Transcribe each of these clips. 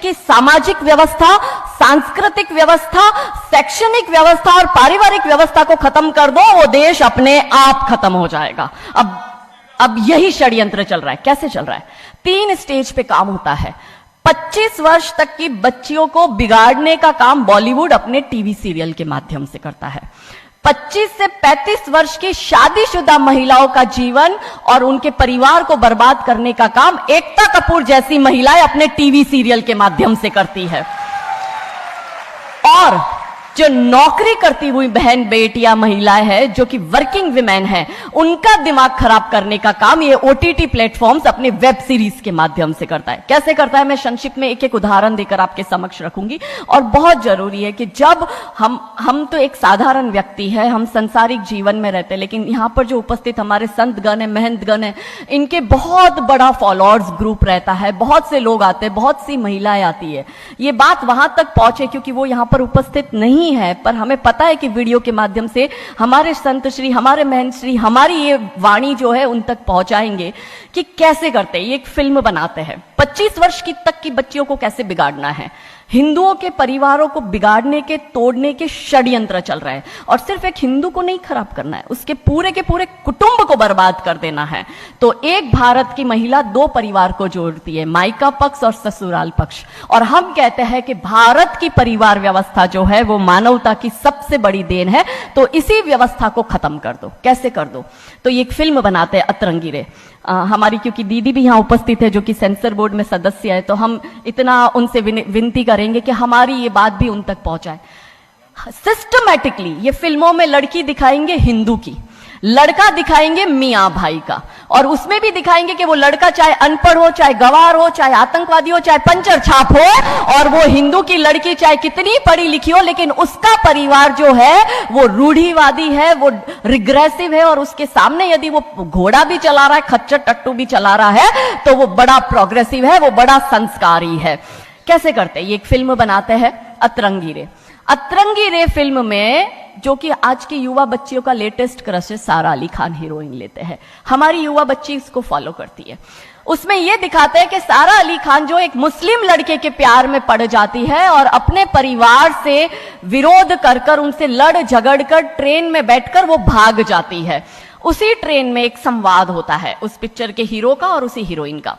की सामाजिक व्यवस्था, सांस्कृतिक व्यवस्था, शैक्षणिक व्यवस्था और पारिवारिक व्यवस्था को खत्म कर दो, वो देश अपने आप खत्म हो जाएगा। अब यही षड्यंत्र चल रहा है। कैसे चल रहा है? 3 स्टेज पे काम होता है। 25 वर्ष तक की बच्चियों को बिगाड़ने का काम बॉलीवुड अपने टीवी सीरियल के माध्यम से करता है। 25 से 35 वर्ष की शादीशुदा महिलाओं का जीवन और उनके परिवार को बर्बाद करने का काम एकता कपूर जैसी महिलाएं अपने टीवी सीरियल के माध्यम से करती है। और जो नौकरी करती हुई बहन बेटियां महिलाएं हैं, जो कि वर्किंग विमेन हैं, उनका दिमाग खराब करने का काम ये ओटीटी प्लेटफॉर्म्स अपने वेब सीरीज के माध्यम से करता है। कैसे करता है, मैं संक्षिप्त में एक एक उदाहरण देकर आपके समक्ष रखूंगी। और बहुत जरूरी है कि जब हम तो एक साधारण व्यक्ति है, हम संसारिक जीवन में रहते हैं, लेकिन यहां पर जो उपस्थित हमारे संतगण है, महंतगण है, इनके बहुत बड़ा फॉलोअर्स ग्रुप रहता है, बहुत से लोग आते हैं, बहुत सी महिलाएं आती है। ये बात वहां तक पहुंचे क्योंकि वो यहां पर उपस्थित नहीं है, पर हमें पता है कि वीडियो के माध्यम से हमारे संत श्री, हमारे महंत श्री हमारी ये वाणी जो है उन तक पहुंचाएंगे कि कैसे करते हैं। ये एक फिल्म बनाते हैं, 25 वर्ष की तक की बच्चियों को कैसे बिगाड़ना है। हिंदुओं के परिवारों को बिगाड़ने के, तोड़ने के षड्यंत्र चल रहे हैं। और सिर्फ एक हिंदू को नहीं खराब करना है, उसके पूरे के पूरे कुटुंब को बर्बाद कर देना है। तो एक भारत की महिला 2 परिवार को जोड़ती है, मायका पक्ष और ससुराल पक्ष। और हम कहते हैं कि भारत की परिवार व्यवस्था जो है वो मानवता की सबसे बड़ी देन है। तो इसी व्यवस्था को खत्म कर दो। कैसे कर दो? तो ये एक फिल्म बनाते हैं अतरंगी रे। हमारी क्योंकि दीदी भी यहां उपस्थित है जो कि सेंसर बोर्ड में सदस्य है, तो हम इतना उनसे विनती करेंगे कि हमारी ये बात भी उन तक पहुंचाए। सिस्टमैटिकली ये फिल्मों में लड़की दिखाएंगे हिंदू की, लड़का दिखाएंगे मियां भाई का, और उसमें भी दिखाएंगे कि वो लड़का चाहे अनपढ़ हो, चाहे गवार हो, चाहे आतंकवादी हो, चाहे पंचर छाप हो, और वो हिंदू की लड़की चाहे कितनी पढ़ी लिखी हो, लेकिन उसका परिवार जो है वो रूढ़िवादी है, वो रिग्रेसिव है, और उसके सामने यदि वो घोड़ा भी चला रहा है, खच्चर टट्टू भी चला रहा है, तो वो बड़ा प्रोग्रेसिव है, वो बड़ा संस्कारी है। कैसे करते हैं? ये एक फिल्म बनाते हैं अतरंगी रे। अतरंगी रे फिल्म में, जो कि आज की युवा बच्चियों का लेटेस्ट क्रश है, सारा अली खान हीरोइन लेते हैं। हमारी युवा बच्ची इसको फॉलो करती है। उसमें यह दिखाते हैं कि सारा अली खान जो एक मुस्लिम लड़के के प्यार में पड़ जाती है और अपने परिवार से विरोध कर कर, उनसे लड़ झगड़ कर ट्रेन में बैठकर वो भाग जाती है। उसी ट्रेन में एक संवाद होता है उस पिक्चर के हीरो का और उसी हीरोइन का।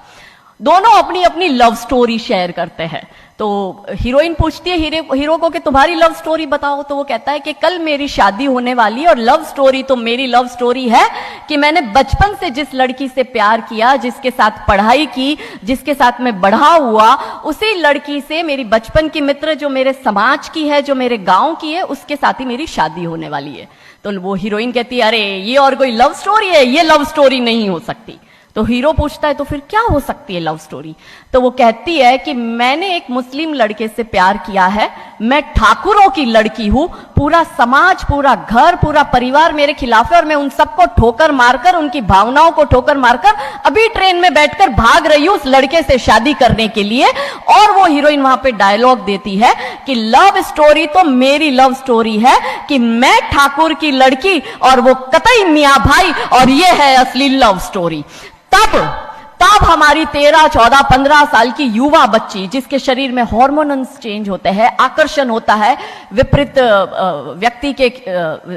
दोनों अपनी अपनी लव स्टोरी शेयर करते हैं। तो हीरोइन पूछती है हीरो को कि तुम्हारी लव स्टोरी बताओ। तो वो कहता है कि कल मेरी शादी होने वाली, और लव स्टोरी तो मेरी लव स्टोरी है कि मैंने बचपन से जिस लड़की से प्यार किया, जिसके साथ पढ़ाई की, जिसके साथ मैं बढ़ा हुआ, उसी लड़की से, मेरी बचपन की मित्र जो मेरे समाज की है, जो मेरे गांव की है, उसके साथ ही मेरी शादी होने वाली है। तो वो हीरोइन कहती है अरे ये और कोई लव स्टोरी है, ये लव स्टोरी नहीं हो सकती। तो हीरो पूछता है तो फिर क्या हो सकती है लव स्टोरी? तो वो कहती है कि मैंने एक मुस्लिम लड़के से प्यार किया है, मैं ठाकुरों की लड़की हूं, पूरा समाज, पूरा घर, पूरा परिवार मेरे खिलाफ है, और मैं उन सबको ठोकर मारकर, उनकी भावनाओं को ठोकर मारकर अभी ट्रेन में बैठकर भाग रही हूं उस लड़के से शादी करने के लिए। और वो हीरोइन वहां पे डायलॉग देती है कि लव स्टोरी तो मेरी लव स्टोरी है कि मैं ठाकुर की लड़की और वो कतई मियां भाई, और ये है असली लव स्टोरी। तब हमारी 13, 14, 15 साल की युवा बच्ची, जिसके शरीर में हार्मोन्स चेंज होते हैं, आकर्षण होता है विपरीत व्यक्ति के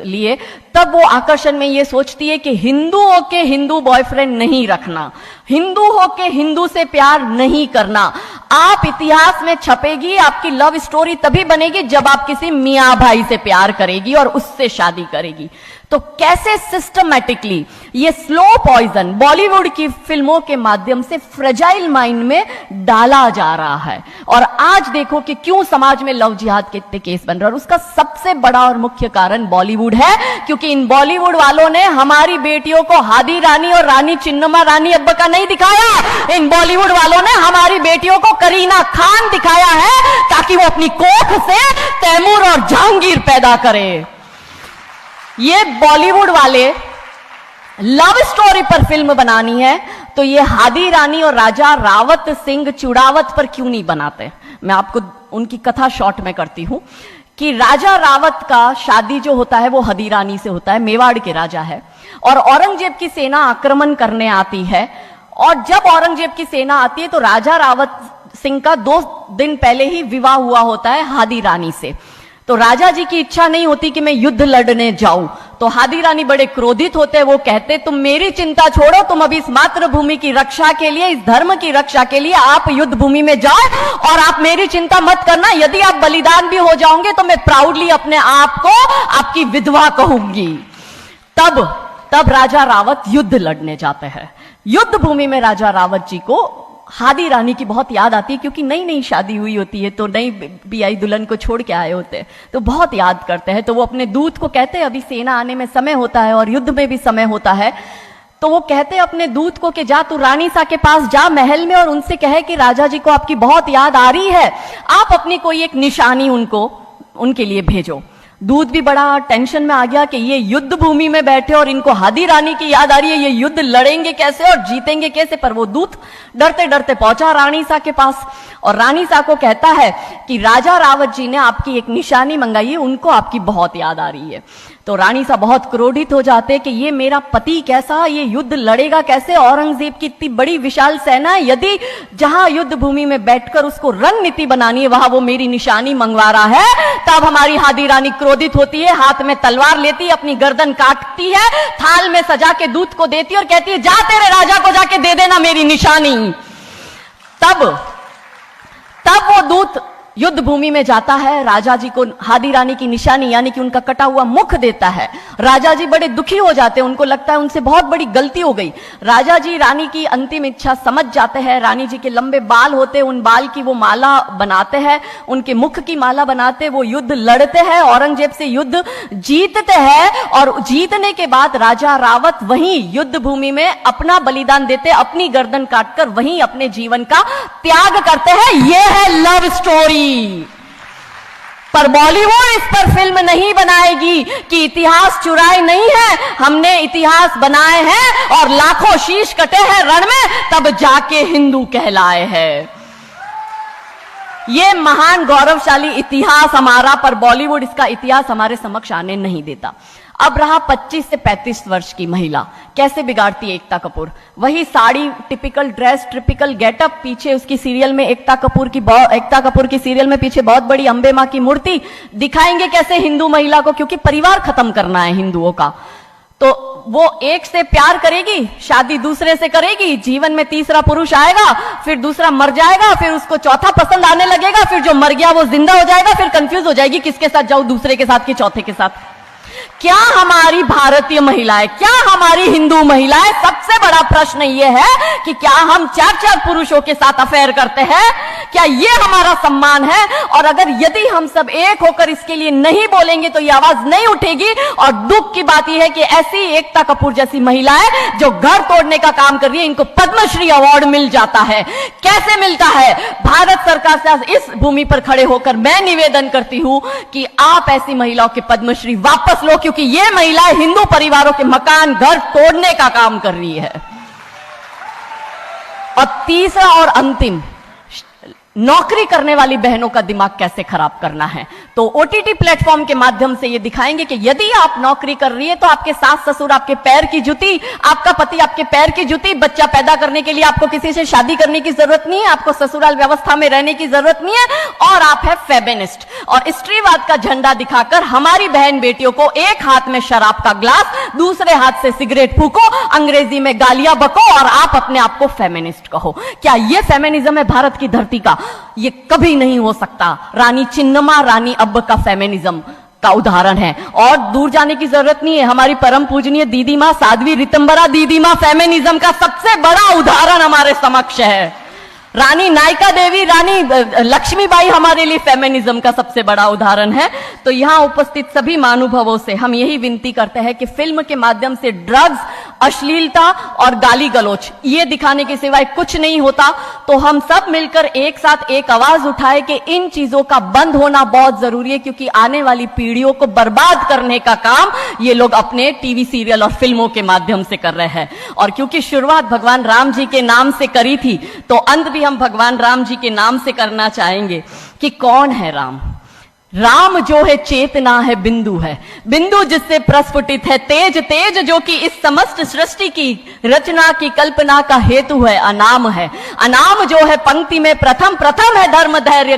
लिए, तब वो आकर्षण में ये सोचती है कि हिंदुओं के हिंदू बॉयफ्रेंड नहीं रखना, हिंदू हो के हिंदू से प्यार नहीं करना। आप इतिहास में छपेगी, आपकी लव स्टोरी तभी बनेगी जब आप किसी मियां भाई से प्यार करेगी और उससे शादी करेगी। तो कैसे सिस्टमैटिकली ये स्लो पॉइजन बॉलीवुड की फिल्मों के माध्यम से फ्रेजाइल माइंड में डाला जा रहा है। और आज देखो कि क्यों समाज में लव जिहाद के इतने केस बन रहे हैं, और उसका सबसे बड़ा और मुख्य कारण बॉलीवुड है, क्योंकि इन बॉलीवुड वालों ने हमारी बेटियों को हादी रानी और रानी चिन्नमा रानी अब्बा का नहीं दिखाया। इन बॉलीवुड वालों ने हमारी बेटियों को करीना खान दिखाया है ताकि वो अपनी कोख से तैमूर और जहांगीर पैदा करे। ये बॉलीवुड वाले लव स्टोरी पर फिल्म बनानी है तो ये हादी रानी और राजा रावत सिंह चुड़ावत पर क्यों नहीं बनाते? मैं आपको उनकी कथा शॉर्ट में करती हूं कि राजा रावत का शादी जो होता है वो हदी रानी से होता है, मेवाड़ के राजा है, और औरंगजेब की सेना आक्रमण करने आती है। और जब औरंगजेब की सेना आती है तो राजा रावत सिंह का 2 दिन पहले ही विवाह हुआ होता है हादी रानी से। तो राजा जी की इच्छा नहीं होती कि मैं युद्ध लड़ने जाऊं, तो हादी रानी बड़े क्रोधित होते हैं। वो कहते तुम मेरी चिंता छोड़ो, तुम अभी इस मातृभूमि की रक्षा के लिए, इस धर्म की रक्षा के लिए आप युद्ध भूमि में जाओ और आप मेरी चिंता मत करना। यदि आप बलिदान भी हो जाओगे तो मैं प्राउडली अपने आप को आपकी विधवा कहूंगी। तब राजा रावत युद्ध लड़ने जाते हैं। युद्ध भूमि में राजा रावत जी को हादी रानी की बहुत याद आती है, क्योंकि नई नई शादी हुई होती है, तो नई बियाई दुल्हन को छोड़ के आए होते हैं, तो बहुत याद करते हैं। तो वो अपने दूत को कहते हैं अभी सेना आने में समय होता है और युद्ध में भी समय होता है, तो वो कहते हैं अपने दूत को कि जा तू रानी सा के पास जा महल में और उनसे कहे कि राजा जी को आपकी बहुत याद आ रही है, आप अपनी कोई एक निशानी उनके लिए भेजो। दूत भी बड़ा टेंशन में आ गया कि ये युद्ध भूमि में बैठे और इनको हादी रानी की याद आ रही है, ये युद्ध लड़ेंगे कैसे और जीतेंगे कैसे। पर वो दूत डरते डरते पहुंचा रानी सा के पास और रानी सा को कहता है कि राजा रावत जी ने आपकी एक निशानी मंगाई है, उनको आपकी बहुत याद आ रही है। तो रानी सा बहुत क्रोधित हो जाते कि ये मेरा पति कैसा, ये युद्ध लड़ेगा कैसे, औरंगजेब की इतनी बड़ी विशाल सेना है, यदि जहां युद्ध भूमि में बैठकर उसको रणनीति बनानी है वहां वो मेरी निशानी मंगवा रहा है। तब हमारी हादी रानी क्रोधित होती है, हाथ में तलवार लेती है, अपनी गर्दन काटती है, थाल में सजा के दूत को देती है और कहती है जा तेरे राजा को जाके दे देना मेरी निशानी। तब वो दूत युद्ध भूमि में जाता है, राजा जी को हादी रानी की निशानी यानी कि उनका कटा हुआ मुख देता है। राजा जी बड़े दुखी हो जाते हैं, उनको लगता है उनसे बहुत बड़ी गलती हो गई। राजा जी रानी की अंतिम इच्छा समझ जाते हैं। रानी जी के लंबे बाल होते हैं, उन बाल की वो माला बनाते हैं, उनके मुख की माला बनाते, वो युद्ध लड़ते हैं, औरंगजेब से युद्ध जीतते हैं और जीतने के बाद राजा रावत वहीं युद्ध भूमि में अपना बलिदान देते, अपनी गर्दन काटकर वहीं अपने जीवन का त्याग करते हैं। यह है लव स्टोरी। पर बॉलीवुड इस पर फिल्म नहीं बनाएगी कि इतिहास चुराए नहीं है, हमने इतिहास बनाए हैं और लाखों शीश कटे हैं रण में, तब जाके हिंदू कहलाए हैं। ये महान गौरवशाली इतिहास हमारा, पर बॉलीवुड इसका इतिहास हमारे समक्ष आने नहीं देता। अब रहा 25 से 35 वर्ष की महिला, कैसे बिगाड़ती है एकता कपूर। वही sari, typical dress, typical getup, पीछे उसकी सीरियल में एकता कपूर की सीरियल में पीछे बहुत बड़ी अंबे मां की मूर्ति। दिखाएंगे कैसे हिंदू महिला को, क्योंकि परिवार खत्म करना है हिंदुओं का। तो वो एक से प्यार करेगी, शादी दूसरे से करेगी, जीवन में तीसरा पुरुष आएगा, फिर दूसरा मर जाएगा, फिर उसको चौथा पसंद आने लगेगा, फिर जो मर गया वो जिंदा हो जाएगा, फिर कंफ्यूज हो जाएगी किसके साथ जाऊं, दूसरे के साथ कि चौथे के साथ। क्या हमारी भारतीय महिलाएं, क्या हमारी हिंदू महिलाएं, सबसे बड़ा प्रश्न यह है कि क्या हम 4-4 पुरुषों के साथ अफेयर करते हैं? क्या ये हमारा सम्मान है? और अगर यदि हम सब एक होकर इसके लिए नहीं बोलेंगे तो ये आवाज नहीं उठेगी। और दुख की बात यह है कि ऐसी एकता कपूर जैसी महिलाएं जो घर तोड़ने का काम कर रही है, इनको पद्मश्री अवार्ड मिल जाता है। कैसे मिलता है? भारत सरकार से इस भूमि पर खड़े होकर मैं निवेदन करती हूं कि आप ऐसी महिलाओं के पद्मश्री वापस लो, क्योंकि ये महिलाएं हिंदू परिवारों के मकान, घर तोड़ने का काम कर रही है। और तीसरा और अंतिम, नौकरी करने वाली बहनों का दिमाग कैसे खराब करना है। तो ओटीटी प्लेटफॉर्म के माध्यम से ये दिखाएंगे कि यदि आप नौकरी कर रही है तो आपके सास ससुर आपके पैर की जूती, आपका पति आपके पैर की जूती। बच्चा पैदा करने के लिए आपको किसी से शादी करने की जरूरत नहीं है, आपको ससुराल व्यवस्था में रहने की जरूरत नहीं है, और आप है फेमिनिस्ट। और स्त्रीवाद का झंडा दिखाकर हमारी बहन बेटियों को एक हाथ में शराब का ग्लास, दूसरे हाथ से सिगरेट फूको, अंग्रेजी में गालियां बको और आप अपने आप को फेमिनिस्ट कहो। क्या यह फेमिनिज्म है भारत की धरती का? ये कभी नहीं हो सकता। रानी चिन्नमा, रानी अब्ब का फेमिनिज्म का उदाहरण है, और दूर जाने की जरूरत नहीं है। हमारी परम पूजनीय दीदी मां साध्वी रितंबरा दीदी मां फेमिनिज्म का सबसे बड़ा उदाहरण हमारे समक्ष है। रानी नायका देवी, रानी लक्ष्मीबाई हमारे लिए फेमिनिज्म का सबसे बड़ा उदाहरण है। तो यहां उपस्थित सभी महानुभावों से हम यही विनती करते हैं कि फिल्म के माध्यम से ड्रग्स, अश्लीलता और गाली गलौच ये दिखाने के सिवाय कुछ नहीं होता। तो हम सब मिलकर एक साथ एक आवाज उठाए कि इन चीजों का बंद होना बहुत जरूरी है, क्योंकि आने वाली पीढ़ियों को बर्बाद करने का काम ये लोग अपने टीवी सीरियल और फिल्मों के माध्यम से कर रहे हैं। और क्योंकि शुरुआत भगवान राम जी के नाम से करी थी, तो अंत भी हम भगवान राम जी के नाम से करना चाहेंगे कि कौन है राम। राम जो है चेतना है, बिंदु है, बिंदु जिससे प्रस्फुटित है तेज, तेज जो कि इस समस्त सृष्टि की रचना की कल्पना का हेतु है, अनाम है, अनाम जो है पंक्ति में प्रथम, प्रथम है धर्म धैर्य